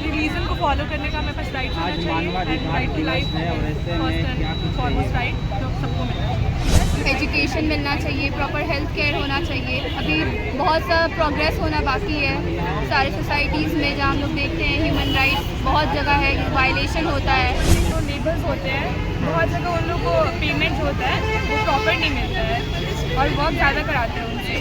Religion को follow करने का हमें पास राइट होना चाहिए and right to life first and foremost right जो सबको मिलना चाहिए। एजुकेशन मिलना चाहिए, प्रॉपर हेल्थ केयर होना चाहिए। अभी बहुत सा प्रोग्रेस होना बाकी है सारी सोसाइटीज़ में, जहाँ हम लोग देखते हैं ह्यूमन राइट्स बहुत जगह है वायलेशन होता है। जो नेबर्स होते हैं बहुत जगह उन लोग को पेमेंट होता है वो प्रॉपर नहीं मिलता है और वर्क ज़्यादा कराते हैं उनसे।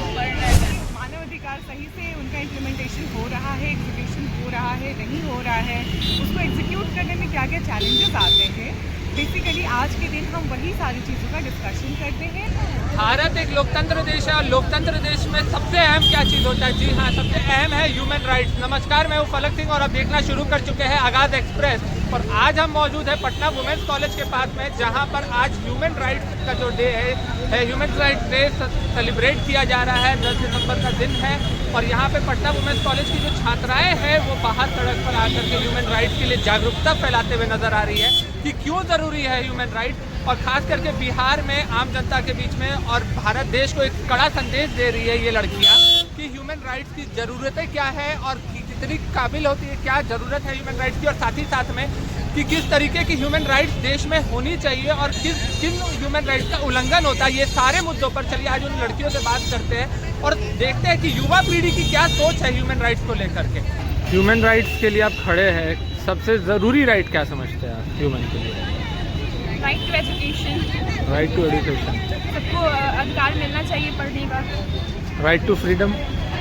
मानव अधिकार सही से उनका इम्प्लीमेंटेशन हो रहा है, एग्जीक्यूशन हो रहा है, नहीं हो रहा है, उसको एग्जीक्यूट करने में क्या क्या चैलेंजेस आते हैं। बेसिकली आज के दिन हम वही सारी चीज़ों का डिस्कशन करते हैं। भारत एक लोकतंत्र देश है और लोकतंत्र देश में सबसे अहम क्या चीज़ होता है? जी हाँ, सबसे अहम है ह्यूमन राइट्स। नमस्कार, मैं हूँ फलक सिंह और अब देखना शुरू कर चुके हैं आगाज़ एक्सप्रेस। और आज हम मौजूद है पटना वुमेंस कॉलेज के पास में, जहाँ पर आज ह्यूमन राइट्स का जो डे है ह्यूमन राइट्स डे सेलिब्रेट किया जा रहा है। 10 दिसंबर का दिन है और यहाँ पे पटना वुमेंस कॉलेज की जो छात्राएं हैं वो बाहर सड़क पर आकर के ह्यूमन राइट्स के लिए जागरूकता फैलाते हुए नजर आ रही है कि क्यों ज़रूरी है ह्यूमन राइट्स। और ख़ास करके बिहार में आम जनता के बीच में और भारत देश को एक कड़ा संदेश दे रही है ये लड़कियाँ कि ह्यूमन राइट्स की ज़रूरतें क्या है और कितनी काबिल होती है, क्या ज़रूरत है ह्यूमन राइट्स की, और साथ ही साथ में कि किस तरीके की ह्यूमन राइट्स देश में होनी चाहिए और किन ह्यूमन राइट्स का उल्लंघन होता है। ये सारे मुद्दों पर चलिए आज उन लड़कियों से बात करते हैं और देखते हैं कि युवा पीढ़ी की क्या सोच है ह्यूमन राइट्स को लेकर के। ह्यूमन राइट्स के लिए आप खड़े हैं, सबसे ज़रूरी राइट क्या समझते हैं आप ह्यूमन के लिए? Right to education. Right to education. सबको अधिकार मिलना चाहिए पढ़ने का। Right to freedom.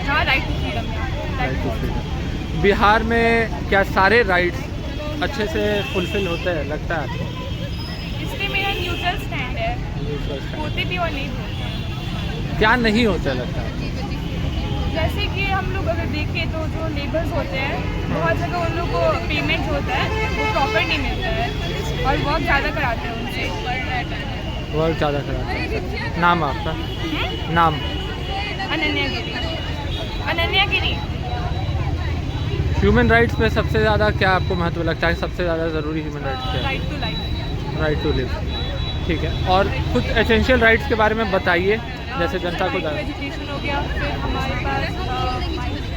हाँ, right to freedom. Right to freedom. Bihar में क्या सारे राइट्स अच्छे से फुलफिल होते हैं लगता है आपको? इसमें मेरा न्यूट्रल स्टैंड है, होते भी और नहीं होते। क्या नहीं होता लगता है? जैसे कि हम लोग अगर देखें तो जो लेबर्स होते हैं बहुत जगह उन लोग को पेमेंट होता है वो प्रॉपर नहीं मिलता है और वर्क ज़्यादा कराते हैं उनसे। वर्क ज़्यादा कराते हैं। नाम आपका? नाम? अनन्या गिरी। अनन्या गिरी। ह्यूमन राइट्स में सबसे ज़्यादा क्या आपको महत्व लगता है? सबसे ज़्यादा ज़रूरी ह्यूमन राइट्स क्या है? Right to life. Right to live. ठीक है, और कुछ एसेंशियल राइट्स के बारे में बताइए जैसे जनता को। एजुकेशन हो गया, फिर हमारे पास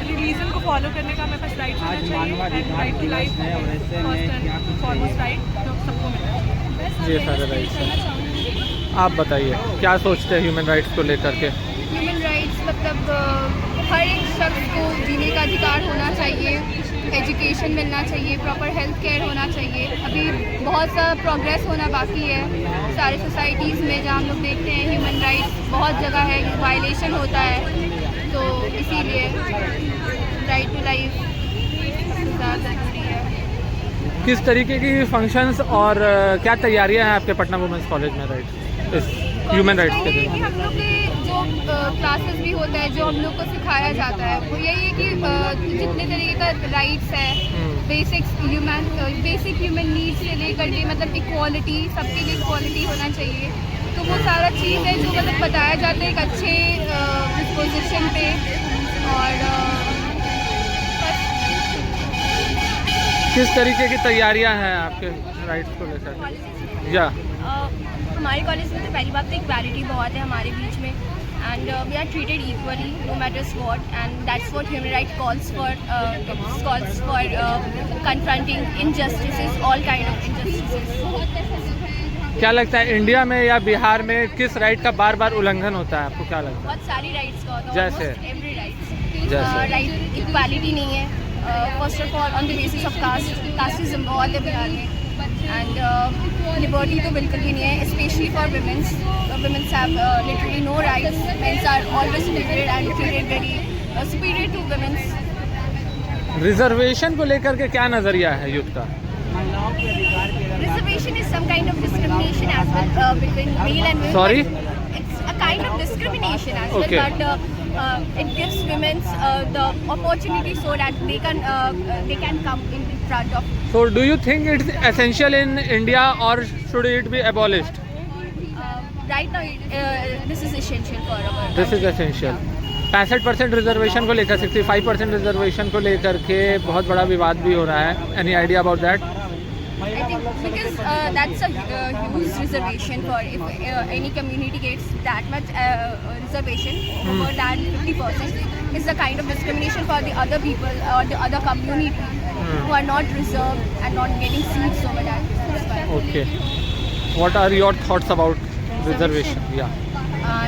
रिलीजन को फॉलो करने का हमें पास राइट होना चाहिए and right to life first and foremost right जो सबको मिलना चाहिए। ये सारे राइट्स हैं। आप बताइए क्या सोचते हैं ह्यूमन राइट्स को लेकर के? ह्यूमन राइट्स मतलब हर एक शख्स को जीने का अधिकार होना चाहिए, एजुकेशन मिलना चाहिए, प्रॉपर हेल्थ केयर होना चाहिए। अभी बहुत सा प्रोग्रेस होना बाकी है सारी सोसाइटीज़ में, जहाँ हम लोग देखते हैं ह्यूमन राइट्स बहुत जगह है वायलेशन होता है। तो इसीलिए राइट टू लाइफ ज़्यादा ज़रूरी है। किस तरीके की फंक्शंस और क्या तैयारियां हैं आपके पटना वुमेंस कॉलेज में राइट्स इस ह्यूमन राइट्स के दिन? हम लोग के जो क्लासेस भी होता है, जो हम लोग को सिखाया जाता है वो यही है कि जितने तरीके का राइट्स है, बेसिक ह्यूमन नीड्स से लेकर के मतलब इक्वालिटी, सबके लिए इक्वालिटी होना चाहिए। तो वो सारा चीज़ है जो मतलब बताया जाता है एक अच्छे पोजीशन पे। और किस तरीके की तैयारियां हैं आपके राइट्स को लेकर? या हमारे कॉलेज में तो पहली बात तो इक्वालिटी बहुत है हमारे बीच में and we are treated equally no matters what and that's what human right calls for confronting injustices, all kind of injustices. क्या लगता है इंडिया में या बिहार में किस राइट का बार बार उल्लंघन होता है आपको क्या लगता है? बहुत सारी राइट्स का होता है, जैसे? Every rights. जैसे? राइट इक्वालिटी नहीं है, first of all on the basis of casteism बहुत है बिहार में एंड लिबर्टी तो बिल्कुल भी नहीं है, specially for womens. Womens have literally no rights, mens are always limited and treated very superior to womens. Reservation को लेकर के क्या नज़रिया है यूथ का? Reservation is some kind of discrimination as well between male and women. Sorry? It's a kind of discrimination as Okay. well, but it gives women the opportunity so that they can come in front of. So do you think it's essential in India or should it be abolished? Right now, this is essential for our. This is essential. 65% reservation को लेकर 65% reservation को लेकर के बहुत बड़ा विवाद भी हो रहा है। Any idea about that? I think because that's a huge reservation for if any community gets that much reservation, more than 50% is the kind of discrimination for the other people or the other community. who are not reserved and not getting seats over that. That's why. Okay. What are your thoughts about reservation? Yeah.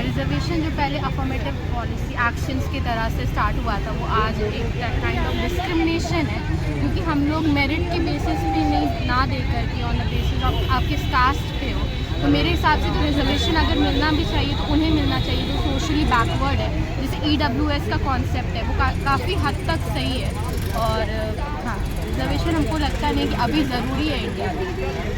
Reservation जो पहले affirmative policy actions की तरह से start हुआ था वो आज एक काइंड ऑफ डिस्क्रिमिनेशन है, क्योंकि हम लोग मेरिट के बेसिस पे नहीं ना दे करके ऑन द बेसिस ऑफ आपके कास्ट पे हो, तो मेरे हिसाब से तो रिजर्वेशन अगर मिलना भी चाहिए तो उन्हें मिलना चाहिए जो सोशली बैकवर्ड है। जैसे EWS का कॉन्सेप्ट है वो काफ़ी हद तक सही है, और हाँ रिजर्वेशन हमको लगता नहीं कि अभी ज़रूरी है इंडिया में।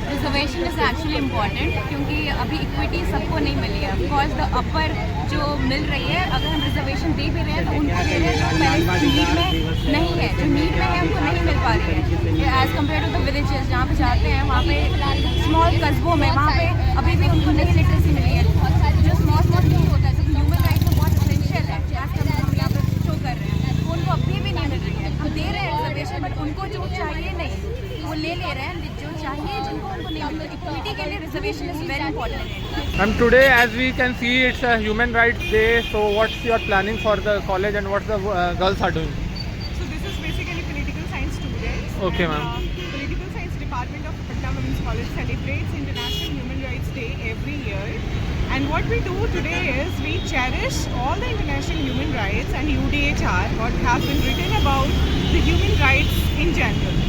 रिजर्वेशन इज़ एक्चुअली इम्पॉर्टेंट, क्योंकि अभी इक्विटी सबको नहीं मिली है। ऑफकोर्स द अपर जो मिल रही है, अगर हम रिजर्वेशन दे भी रहे हैं तो उनको दे रहे हैं जो पहले नीड में नहीं है, जो नीड में है उनको नहीं मिल पा रही है। As compare to the villages जहाँ पे जाते हैं, वहाँ पे स्मॉल कस्बों में वहाँ पे अभी भी उनको नहीं लिटरेसी मिली है। जो स्मॉल नीड होता है, जो ह्यूमन राइट्स में बहुत एसेंशियल है, एज़ कम्पेयर हम यहाँ पर शो कर रहे हैं, वो उनको अभी भी नहीं मिल रही है। हम दे रहे हैं रिजर्वेशन, बट उनको जो चाहिए नहीं वो ले रहे हैं, जो चाहिए जिनको उनको नहीं मिल रही। इक्विटी के लिए reservation is very important. And today, as we can see, it's a Human Rights Day. So, what's your planning for the college and what the girls are doing? So this is basically political science students. Okay, And, ma'am. Political Science Department of Patna Women's College celebrates International Human Rights Day every year. And what we do today is we cherish all the international human rights and UDHR, what has been written about the human rights in general.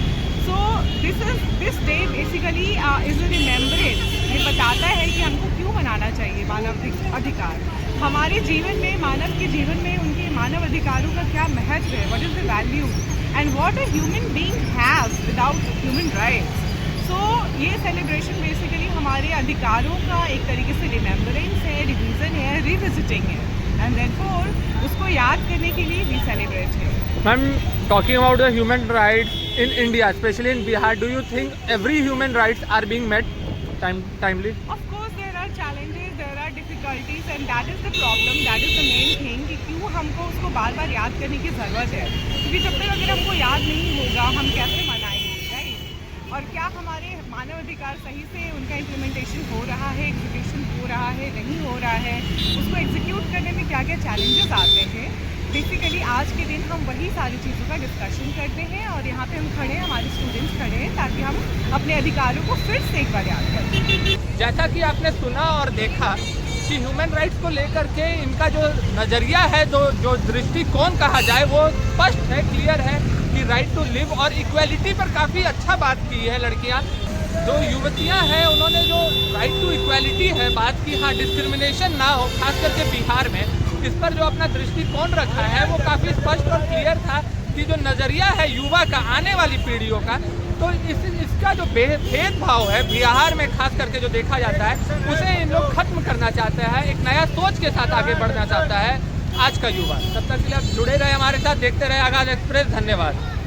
So this day basically is a remembrance. ये बताता है कि हमको क्यों मनाना चाहिए मानव अधिकार। हमारे जीवन में, मानव के जीवन में उनके मानव अधिकारों का क्या महत्व है, what is the value and what a human being has without human rights. So ये सेलिब्रेशन बेसिकली हमारे अधिकारों का एक तरीके से रिमेम्बरेंस है, रिवीजन है, रिविजिटिंग है, एंड देयरफॉर उसको याद करने के लिए वी सेलिब्रेट है। Ma'am, talking about the human rights in India, especially in Bihar, do you think every human rights are being met timely? Of course there are challenges, there are difficulties, and that is the problem, that is the main thing कि क्यों हमको उसको बार बार याद करने की ज़रूरत है, क्योंकि जब तक अगर हमको याद नहीं होगा हम कैसे मनाएंगे, राइट? और क्या हमारे मानव अधिकार सही से उनका इम्प्लीमेंटेशन हो रहा है, एग्जीक्यूशन हो रहा है, नहीं हो रहा है, उसको एग्जीक्यूट करने में क्या क्या चैलेंजेस आते हैं। बेसिकली आज के दिन हम वही सारी चीज़ों का डिस्कशन करते हैं, और यहाँ पे हम खड़े हैं, हमारे स्टूडेंट्स खड़े हैं, ताकि हम अपने अधिकारों को फिर से एक बार याद करें। जैसा कि आपने सुना और देखा कि ह्यूमन राइट्स को लेकर के इनका जो नज़रिया है, जो दृष्टिकोण कहा जाए, वो स्पष्ट है, क्लियर है कि राइट टू लिव और इक्वेलिटी पर काफ़ी अच्छा बात की है लड़कियाँ। जो युवतियाँ हैं उन्होंने जो राइट टू इक्वेलिटी है बात की, हाँ डिस्क्रिमिनेशन ना हो, खास करके बिहार में, इस पर जो अपना दृष्टिकोण रखा है वो काफ़ी स्पष्ट और क्लियर था कि जो नज़रिया है युवा का, आने वाली पीढ़ियों का, तो इसका जो भेदभाव है बिहार में खास करके जो देखा जाता है, उसे इन लोग खत्म करना चाहते हैं, एक नया सोच के साथ आगे बढ़ना चाहता है आज का युवा। तब तक के लिए आप जुड़े रहे हमारे साथ, देखते रहे आगाज़ एक्सप्रेस। धन्यवाद।